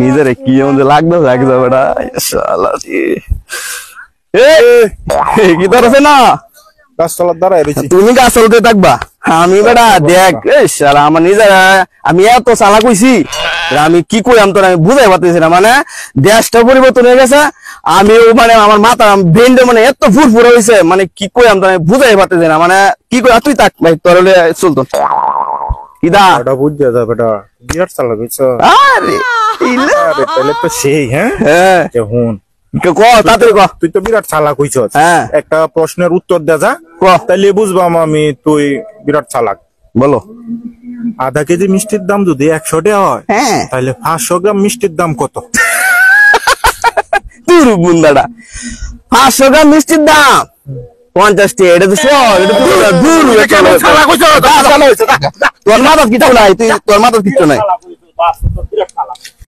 নিজের কি মধ্যে লাগবে লাগবে বেটা শালা কি ধরেছে না গাছতলার দ্বারা তুমি গাছ চলতে থাকবা আমি বেটা দেখ শালা আমার নিজের আমি এত চালাক হইছি আমি কি কইলাম তোর আমি বুঝাই পারতেছি না মানে দেশটা পরিবর্তন হয়ে গেছে আমিও মানে আমার মাথা ব্রেনটা মানে এত ফুরফুরে হয়েছে মানে কি কইলাম তোর আমি বুঝাই পারতেছি না মানে কি কই তুই থাক ভাই তোর চলতো কিদা ওটা বুঝতে যাবে বেটা বিরাট চালাক হইছ আরে তাহলে তো সেই হ্যাঁ হুন তুই তো বিরাট চালাক হইছ একটা প্রশ্নের উত্তর দে যা তাহলে বুঝবাম আমি তুই বিরাট চালাক বলো আধা কেজি মিষ্টির দাম যদি 100 টাকা হয় তাহলে 500 গ্রাম মিষ্টির দাম কত তুই বুন্দাটা 500 গ্রাম মিষ্টির দাম 50 টাকা এটা তো তোর মাথা কিছু নাই তুই তোর মাথা কিছু নাই